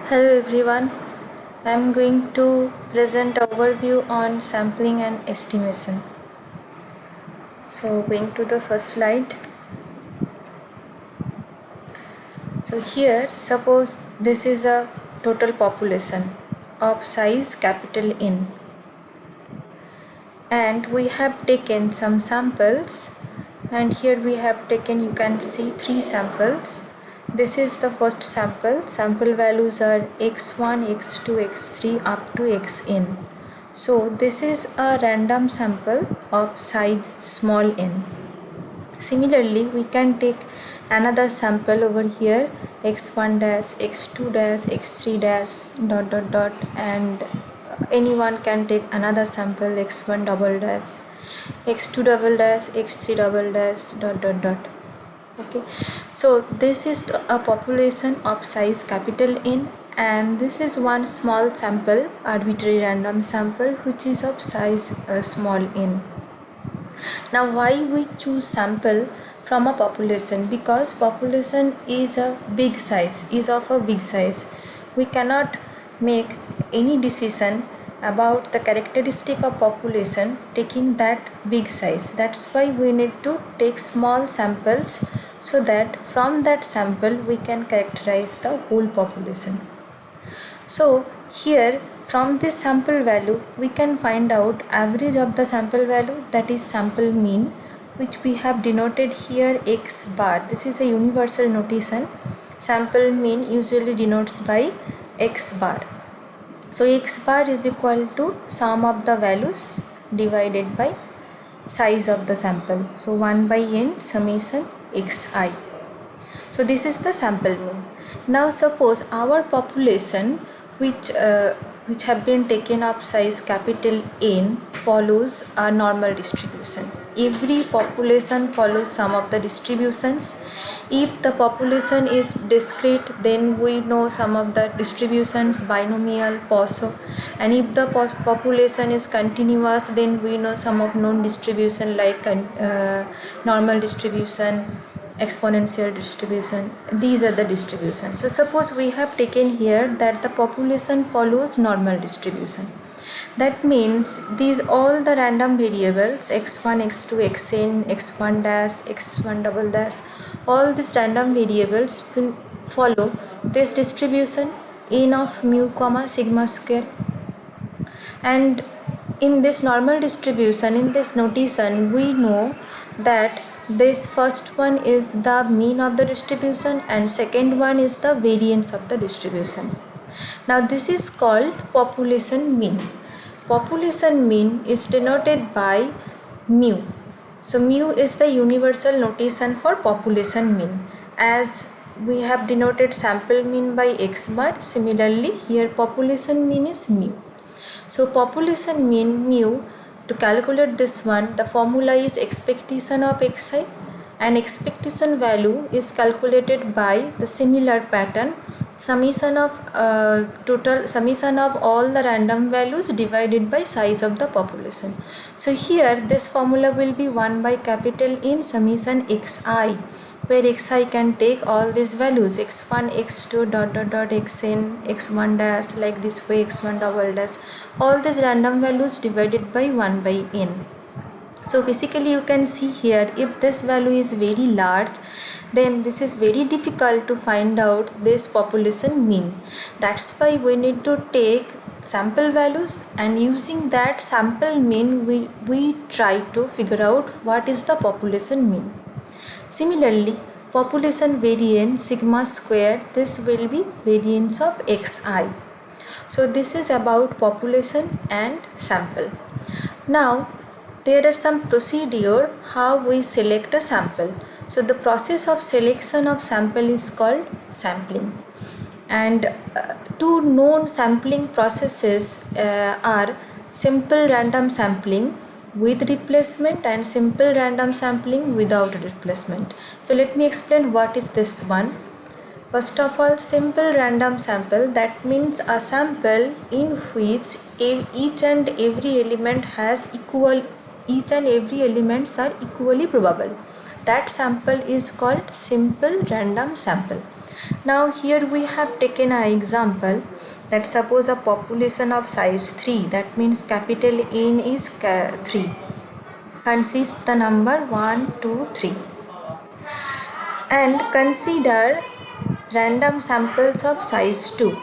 Hello everyone, I am going to present overview on sampling and estimation. So going to the first slide. So here suppose this is a total population of size capital N, and we have taken some samples, and here we have taken, you can see, 3 samples. This is the first sample values are x1, x2, x3 up to xn. So this is a random sample of size small n. Similarly, we can take another sample over here, x1 dash, x2 dash, x3 dash, dot dot dot, and anyone can take another sample, x1 double dash, x2 double dash, x3 double dash, dot dot dot. Okay, so this is a population of size capital N, and this is one small sample, arbitrary random sample, which is of size small n. Now why we choose sample from a population? Because population is a big size, is of a big size. We cannot make any decision about the characteristic of population taking that big size. That's why we need to take small samples, so that from that sample we can characterize the whole population. So here from this sample value we can find out average of the sample value, that is sample mean, which we have denoted here x bar. This is a universal notation. Sample mean usually denotes by x bar. So x bar is equal to sum of the values divided by size of the sample. So 1 by n summation xi. So this is the sample mean. Now suppose our population which have been taken of size capital N follows a normal distribution. Every population follows some of the distributions. If the population is discrete, then we know some of the distributions, binomial, Poisson, and if the population is continuous, then we know some of known distribution like normal distribution, exponential distribution. These are the distributions. So suppose we have taken here that the population follows normal distribution. That means these all the random variables x1, x2, xn, x1 dash, x1 double dash, all these random variables will follow this distribution n of mu comma sigma square. And in this normal distribution, in this notation, we know that this first one is the mean of the distribution and second one is the variance of the distribution. Now this is called population mean. Population mean is denoted by mu. So mu is the universal notation for population mean. As we have denoted sample mean by x bar, similarly here population mean is mu. So population mean mu, to calculate this one, the formula is expectation of xi, and expectation value is calculated by the similar pattern, summation of all the random values divided by size of the population. So here this formula will be 1 by capital N summation xi, where xi can take all these values x1, x2 dot dot dot xn, x1 dash, like this way, x1 double dash, all these random values divided by 1 by n. So basically you can see here, if this value is very large, then this is very difficult to find out this population mean. That's why we need to take sample values, and using that sample mean we try to figure out what is the population mean. Similarly, population variance sigma square, this will be variance of xi. So this is about population and sample. Now there are some procedure how we select a sample. So the process of selection of sample is called sampling, and two known sampling processes are simple random sampling with replacement and simple random sampling without replacement. So let me explain what is this one. First of all, simple random sample, that means a sample in which each and every element are equally probable. That sample is called simple random sample. Now here we have taken an example that suppose a population of size 3, that means capital N is 3, consists the number 1, 2, 3, and consider random samples of size 2.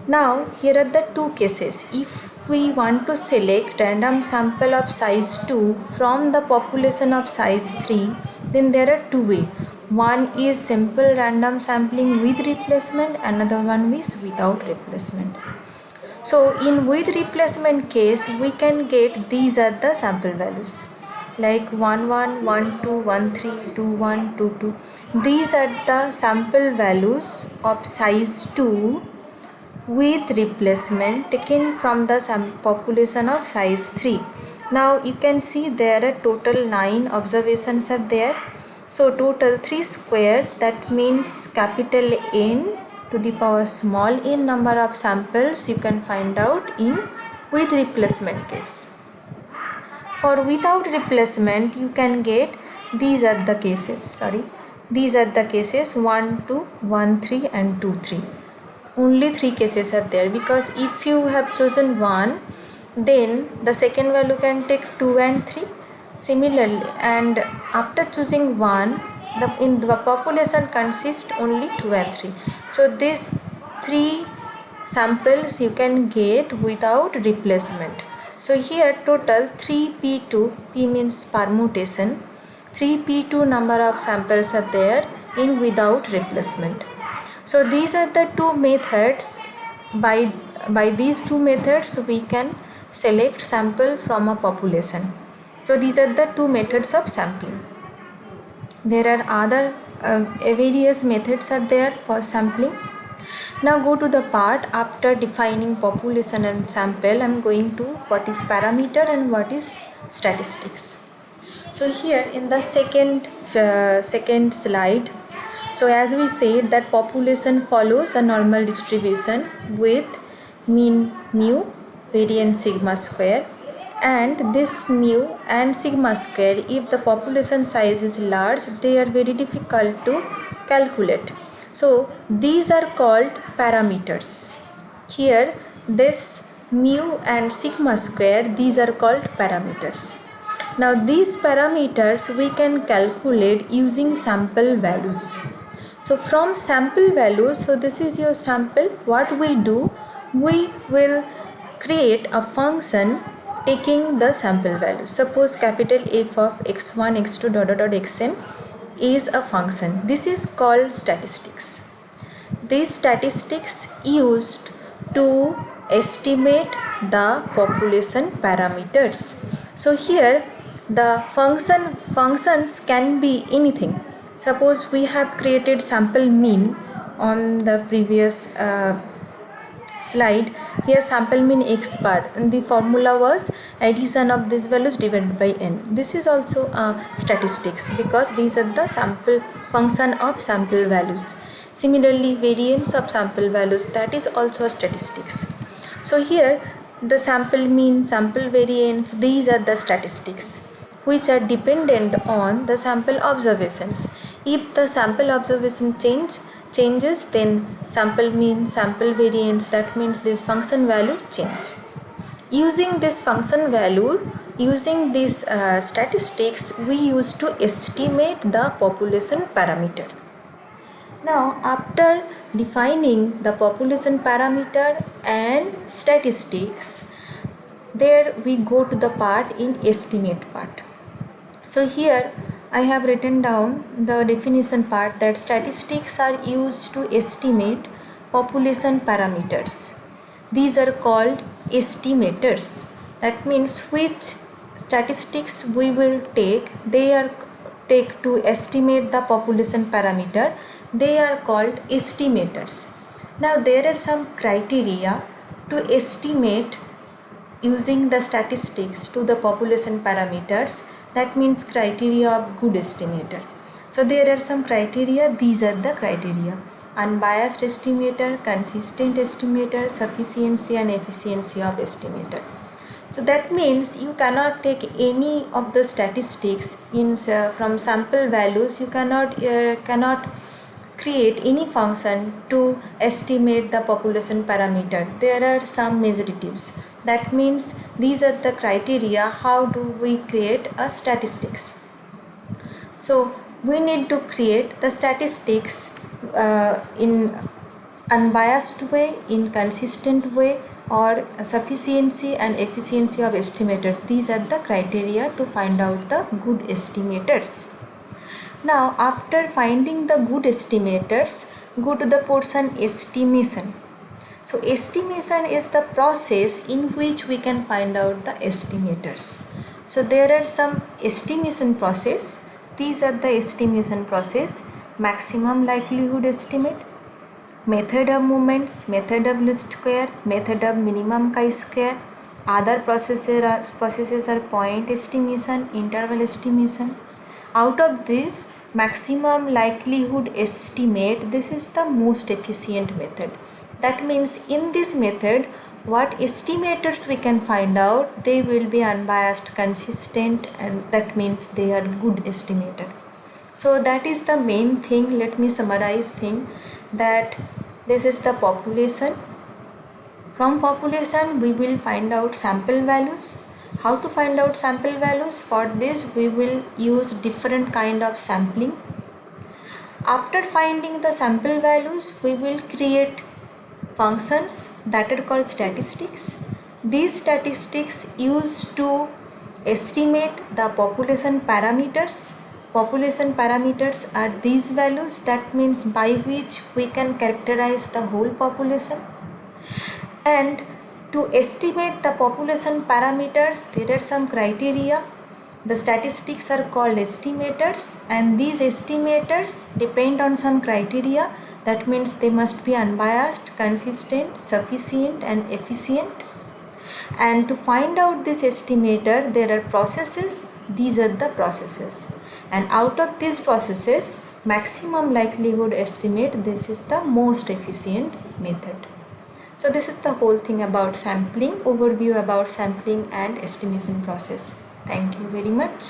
Now here are the two cases. If we want to select random sample of size 2 from the population of size 3, then there are two ways. One is simple random sampling with replacement, another one is without replacement. So in with replacement case, we can get these are the sample values like 1 1 1 2 1 3 2 1 2 2. These are the sample values of size 2 with replacement taken from the population of size 3. Now you can see there are total 9 observations are there. So total 3 square, that means capital N to the power small n number of samples you can find out in with replacement case. For without replacement you can get these are the cases, these are the cases 1 2 1 3 and 2 3. Only 3 cases are there, because if you have chosen 1, then the second value can take 2 and 3. Similarly, and after choosing 1, in the population consists only 2 and 3. So these 3 samples you can get without replacement. So here total 3p2, p means permutation, 3p2 number of samples are there in without replacement. So these are the two methods. By these two methods we can select sample from a population. So these are the two methods of sampling. There are other various methods are there for sampling. Now go to the part after defining population and sample. I am going to what is parameter and what is statistics. So here in the second slide, so as we said that population follows a normal distribution with mean mu, variance sigma square, and this mu and sigma square, if the population size is large, they are very difficult to calculate. So these are called parameters. Here this mu and sigma square, these are called parameters. Now these parameters we can calculate using sample values. So from sample values, so this is your sample, what we do, we will create a function taking the sample value. Suppose capital F of x1 x2 dot dot dot xn is a function. This is called statistics. These statistics used to estimate the population parameters. So here the functions can be anything. Suppose we have created sample mean on the previous slide. Here sample mean x bar, and the formula was addition of these values divided by n. This is also statistics, because these are the sample function of sample values. Similarly, variance of sample values, that is also statistics. So here the sample mean, sample variance, these are the statistics which are dependent on the sample observations. If the sample observation changes, then sample mean, sample variance, that means this function value change. Using this function value, using these statistics, we use to estimate the population parameter. Now after defining the population parameter and statistics, there we go to the part in estimate part. So here I have written down the definition part, that statistics are used to estimate population parameters. These are called estimators. That means which statistics we will take, they are take to estimate the population parameter, they are called estimators. Now there are some criteria to estimate using the statistics to the population parameters. That means criteria of good estimator. So there are some criteria, these are the criteria: unbiased estimator, consistent estimator, sufficiency and efficiency of estimator. So that means you cannot take any of the statistics in from sample values, you cannot create any function to estimate the population parameter, there are some measuratives. That means these are the criteria how do we create a statistics. So we need to create the statistics in unbiased way, in consistent way, or sufficiency and efficiency of estimator. These are the criteria to find out the good estimators. Now after finding the good estimators, go to the portion estimation. So estimation is the process in which we can find out the estimators. So there are some estimation process. These are the estimation process: maximum likelihood estimate, method of movements, method of least square, method of minimum chi-square. Other processes are point estimation, interval estimation. Out of this, maximum likelihood estimate, this is the most efficient method. That means in this method, what estimators we can find out, they will be unbiased, consistent, and that means they are good estimator. So that is the main thing. Let me summarize thing, that this is the population. From population we will find out sample values. How to find out sample values? For this we will use different kind of sampling. After finding the sample values, we will create functions that are called statistics. These statistics used to estimate the population parameters. Population parameters are these values, that means by which we can characterize the whole population. And to estimate the population parameters, there are some criteria. The statistics are called estimators, and these estimators depend on some criteria. That means they must be unbiased, consistent, sufficient, and efficient. And to find out this estimator, there are processes. These are the processes, and out of these processes, maximum likelihood estimate, this is the most efficient method. So this is the whole thing about sampling, overview about sampling and estimation process. Thank you very much.